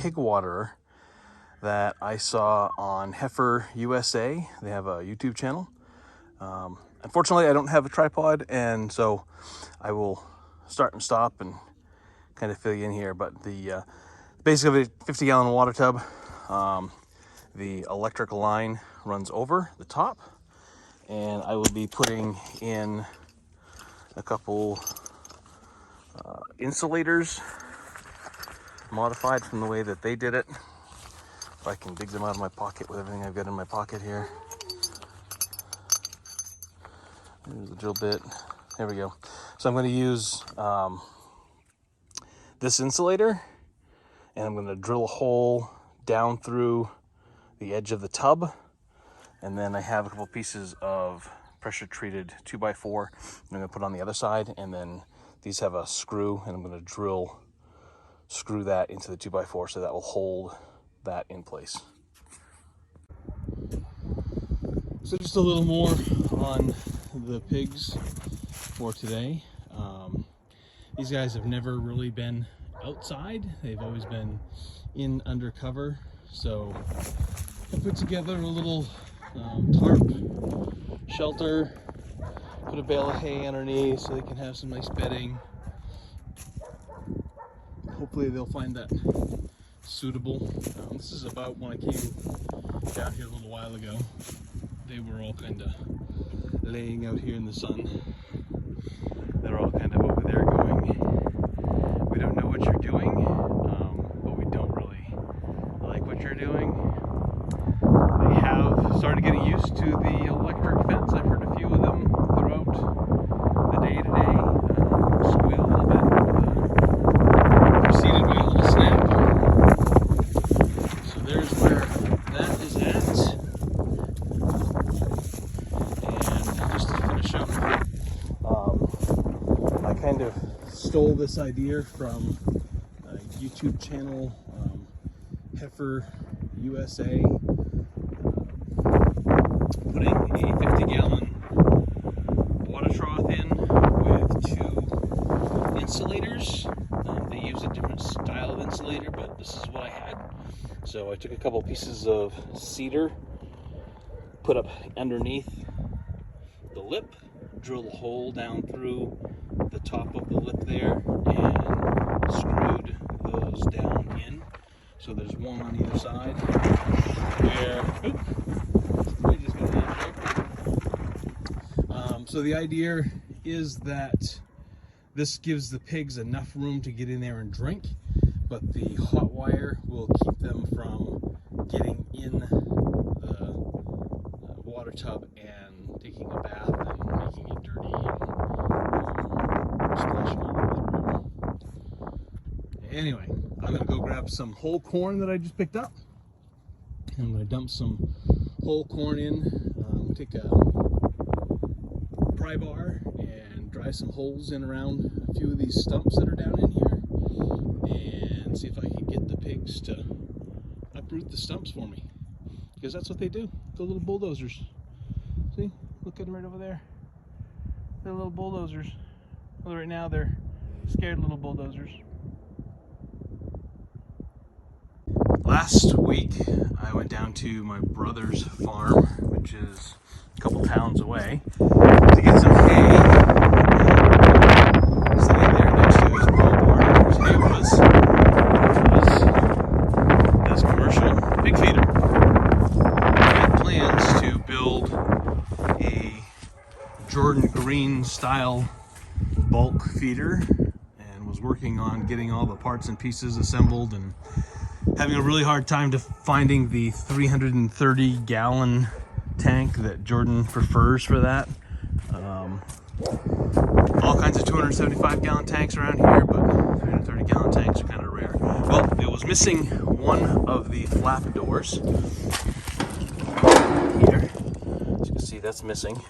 pig waterer that I saw on Heifer USA. They have a YouTube channel. Unfortunately, I don't have a tripod, and so I will start and stop and kind of fill you in here. But the basically a 50-gallon water tub. The electric line runs over the top, and I will be putting in a couple insulators modified from the way that they did it. If I can dig them out of my pocket with everything I've got in my pocket here. There's the drill bit. There we go. So I'm going to use this insulator, and I'm going to drill a hole down through the edge of the tub, and then I have a couple pieces of pressure treated 2x4 I'm going to put on the other side, and then these have a screw, and I'm going to screw that into the 2x4 so that will hold that in place. So just a little more on the pigs for today. These guys have never really been outside. They've always been in undercover. So I put together a little tarp shelter, put a bale of hay underneath so they can have some nice bedding. Hopefully they'll find that suitable. This is about when I came down here a little while ago. They were all kind of laying out here in the sun. They're all kind of over there going, "We don't know what you're doing, but we don't really like what you're doing." They have started getting used to the electric fence. I've heard a few of them throughout the day today squeal a little bit, preceded by a little snap. So there's where that is at. And just to finish up, I kind of stole this idea from a YouTube channel, Heifer USA, putting a 50-gallon water trough in with 2 insulators. They use a different style of insulator, but this is what I had. So I took a couple pieces of cedar, put up underneath the lip, drilled a hole down through the top of the lip there, and screwed those down in. So there's one on either side where, so the idea is that this gives the pigs enough room to get in there and drink, but the hot wire will keep them from getting in the water tub and taking a bath and making it dirty and splashing all over the room. Anyway, I'm going to go grab some whole corn that I just picked up. I'm going to dump some whole corn in, take a pry bar and drive some holes in around a few of these stumps that are down in here, and see if I can get the pigs to uproot the stumps for me, because that's what they do. The little bulldozers. See, look at them right over there. They're little bulldozers. Well, right now they're scared little bulldozers. Last week I went down to my brother's farm, which is a couple towns away, to get some hay. And sitting there next to his pole barn, whose hay was this commercial pig feeder. He had plans to build a Jordan Green style bulk feeder, and was working on getting all the parts and pieces assembled, and having a really hard time to finding the 330-gallon tank that Jordan prefers for that. All kinds of 275-gallon tanks around here, but 330-gallon tanks are kind of rare. Well, it was missing one of the flap doors here. As you can see, that's missing.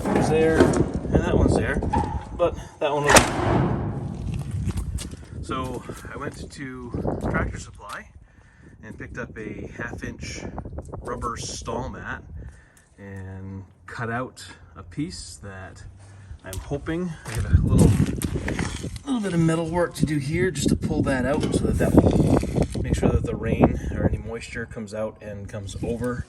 It's there, and that one's there, but that one was. So I went to Tractor Supply and picked up a 1/2-inch rubber stall mat and cut out a piece that I'm hoping, I got a little bit of metal work to do here just to pull that out so that will make make sure that the rain or any moisture comes out and comes over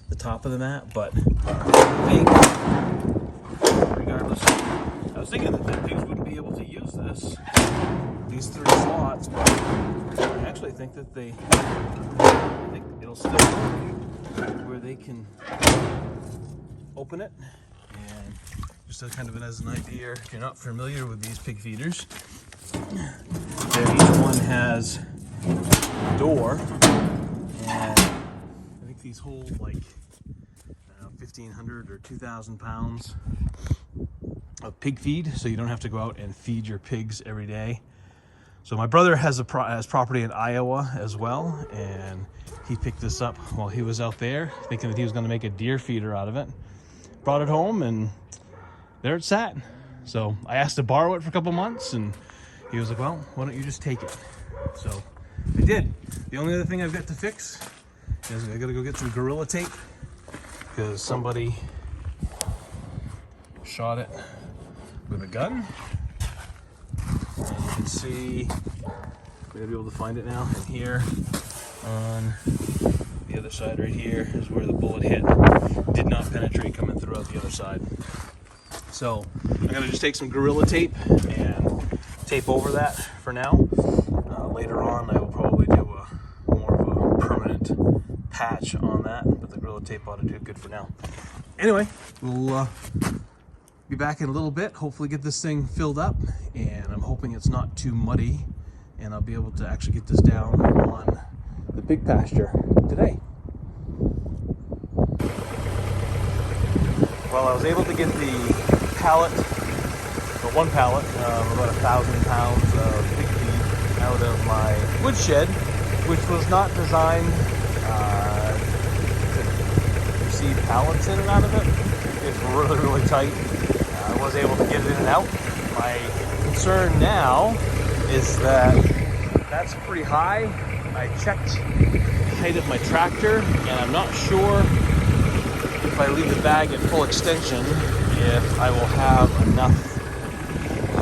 the top of the mat. But I think, regardless, I was thinking that the pigs wouldn't be able to use these 3 slots, but I actually think that I think it'll still work where they can open it. And just kind of as an idea, if you're not familiar with these pig feeders, each one has a door, and I think these hold like 1,500 or 2,000 pounds of pig feed, so you don't have to go out and feed your pigs every day. So my brother has property in Iowa as well, and he picked this up while he was out there, thinking that he was going to make a deer feeder out of it. Brought it home, and there it sat. So I asked to borrow it for a couple months, and he was like, well, why don't you just take it? So I did. The only other thing I've got to fix is I gotta go get some Gorilla Tape, because somebody shot it with a gun. And you can see, we're gonna be able to find it now. And here on the other side right here is where the bullet hit. Did not penetrate coming throughout the other side. So I'm gonna just take some Gorilla Tape and tape over that for now. Later on, I will probably do more of a permanent patch on that, but the Gorilla Tape ought to do good for now. Anyway, we'll be back in a little bit, hopefully get this thing filled up, and I'm hoping it's not too muddy, and I'll be able to actually get this down on the pig pasture today. Well, I was able to get the pallet, or one pallet, about 1,000 pounds of pig feed out of my woodshed, which was not designed to receive pallets in and out of it. It's really, really tight. I was able to get it in and out. My concern now is that that's pretty high. I checked the height of my tractor, and I'm not sure if I leave the bag at full extension if I will have enough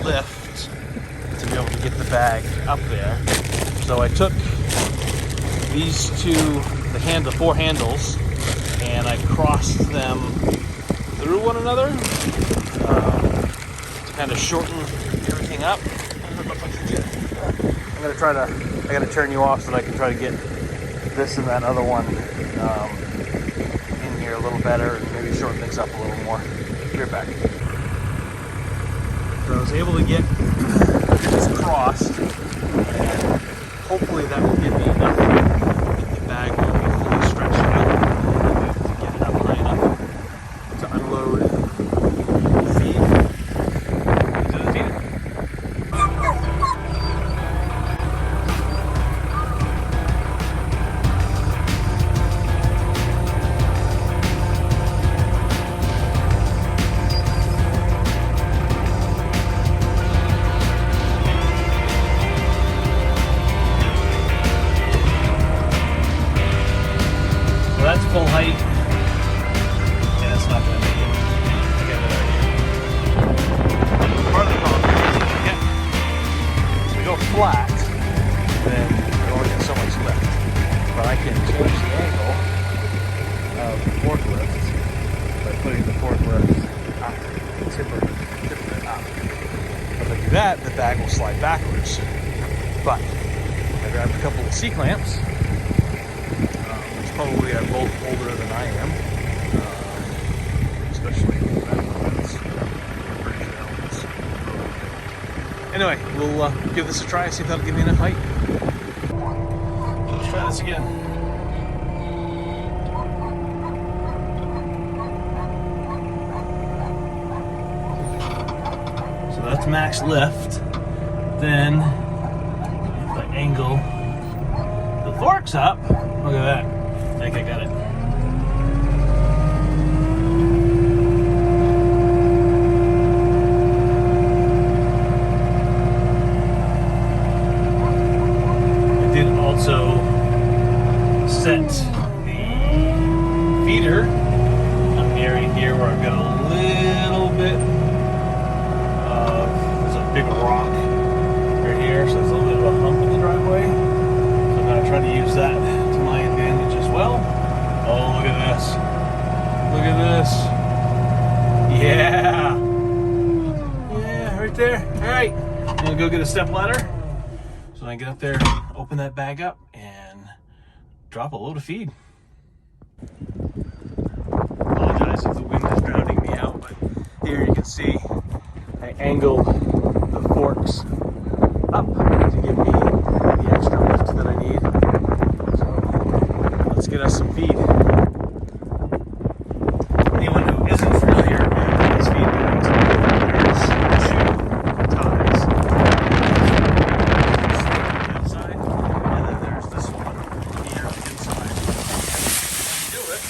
lift to be able to get the bag up there. So I took these the 4 handles, and I crossed them through one another to kind of shorten everything up. I gotta turn you off so that I can try to get this and that other one in here a little better, and maybe shorten things up a little more. Be right back. So I was able to get this crossed, and hopefully that will give me enough to get the bag fully stretched out and get it up high enough to unload the feed into the feeder. That's full height, and it's not going to make it. I got it right here. Part of the problem is if we go flat, then we only get so much lift. But I can change the angle of the forklift by putting the forklift up, tipping it up. If I do that, the bag will slide backwards. But I grabbed a couple of C-clamps. Probably are both older than I am, especially that one's pretty good elements. Anyway, we'll give this a try, see if that'll give me enough height. Let's try this again. So that's max lift. Then, if I angle the forks up, look at that. I think I got it. I did also set the feeder on the area here where I've got a little bit of, there's a big rock right here, so there's a little bit of a hump in the driveway. So I'm going to try to use that to my advantage as well. Oh, look at this. Look at this. Yeah. Yeah, right there. All right. I'm gonna go get a step ladder so I can get up there, open that bag up, and drop a load of feed. Apologize if the wind is drowning me out, but here you can see I angled the forks up to give me the extra lift that I need. So let's get us some feed. Anyone who isn't familiar with these feed bags, there's two ties. Outside, and then there's this one here on the inside. Do it.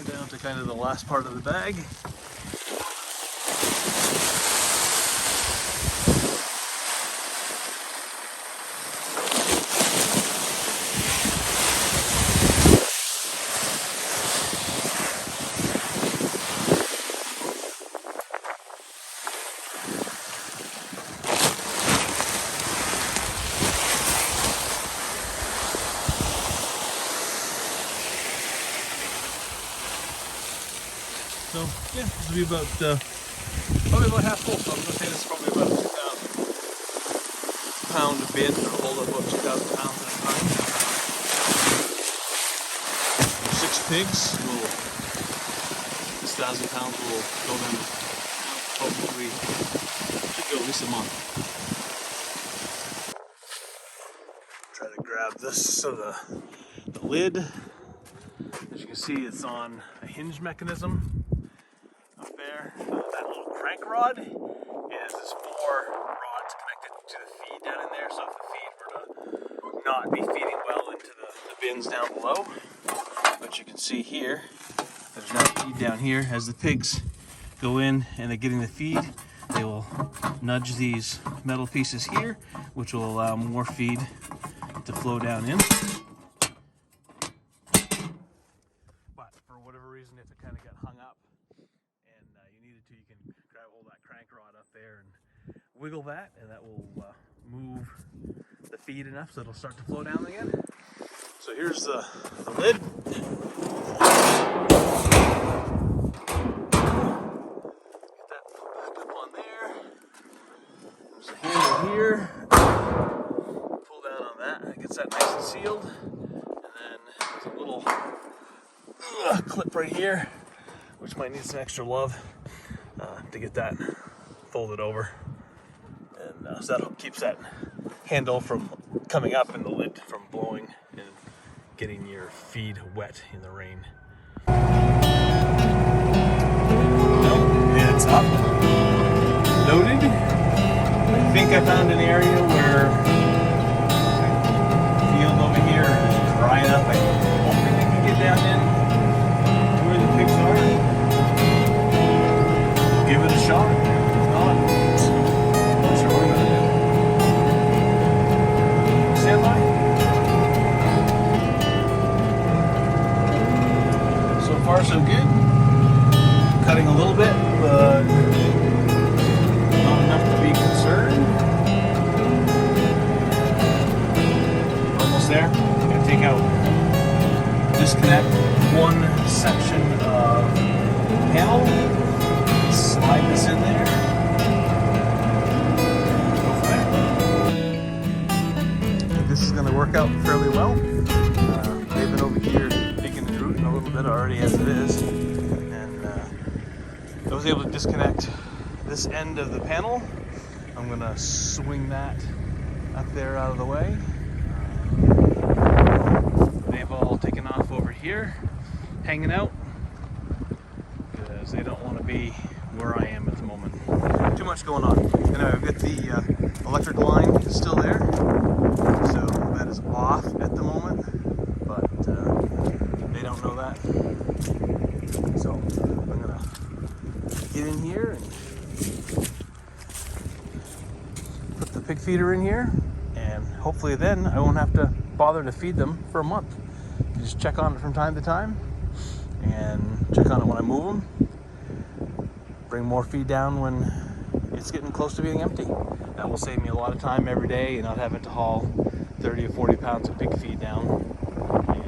Down to kind of the last part of the bag. So yeah, this will be about probably about half full. So I'm going to say this is probably about a 2,000 pound bin. It'll hold up about 2,000 pounds at a time. 6 pigs will. This 1,000 pounds will go down. Hopefully, should go at least a month. Try to grab this so the lid. As you can see, it's on a hinge mechanism. There, that little crank rod is 4 rods connected to the feed down in there, so if the feed were to not be feeding well into the bins down below, but you can see here, there's no feed down here. As the pigs go in and they're getting the feed, they will nudge these metal pieces here, which will allow more feed to flow down in. But for whatever reason, if it kind of got hung up, you can grab hold of that crank rod up there and wiggle that, and that will move the feed enough so it'll start to flow down again. So here's the lid. Get that back up on there. There's a handle here. Pull down on that, and it gets that nice and sealed. And then there's a little clip right here, which might need some extra love. To get that folded over, and so that keeps that handle from coming up and the lid from blowing and getting your feed wet in the rain. And it's up, loaded. I think I found an area where the field over here is dry enough. I'm hoping I can get down in to where the pigs are. Give it a shot. If not, I'm sure we're going to do. Stand by. So far, so good. Cutting a little bit, but not enough to be concerned. Almost there. I'm going to take out, disconnect one section of panel. Slide this in there. Go from there. This is going to work out fairly well. They've been over here digging and rooting a little bit already as it is. And I was able to disconnect this end of the panel. I'm going to swing that up there out of the way. They've all taken off over here, hanging out. because they don't want to be where I am at the moment. Too much going on. Anyway, I've got the electric line is still there, so that is off at the moment, but they don't know that. So I'm gonna get in here and put the pig feeder in here, and hopefully then I won't have to bother to feed them for a month. Just check on it from time to time, and check on it when I move them. Bring more feed down when it's getting close to being empty. That will save me a lot of time every day and not having to haul 30 or 40 pounds of pig feed down and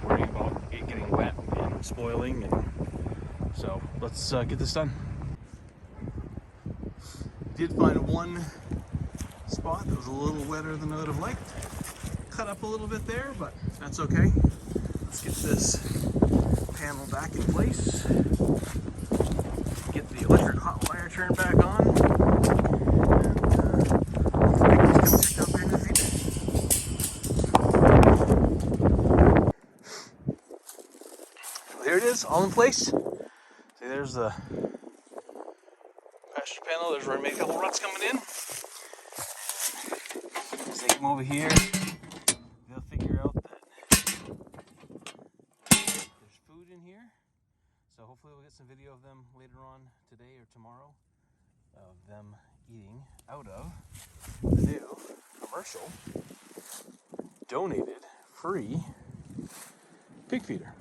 worry about it getting wet and spoiling. And so let's get this done. Did find one spot that was a little wetter than I would have liked. Cut up a little bit there, but that's okay. Let's get this panel back in place. Get the electric hot wire turned back on. And check out there in the feeder. There it is, all in place. See, there's the pasture panel. There's where I made a couple ruts coming in. As they come over here, they'll figure out that there's food in here. So hopefully we'll get some video of them later on today or tomorrow of them eating out of the new commercial donated free pig feeder.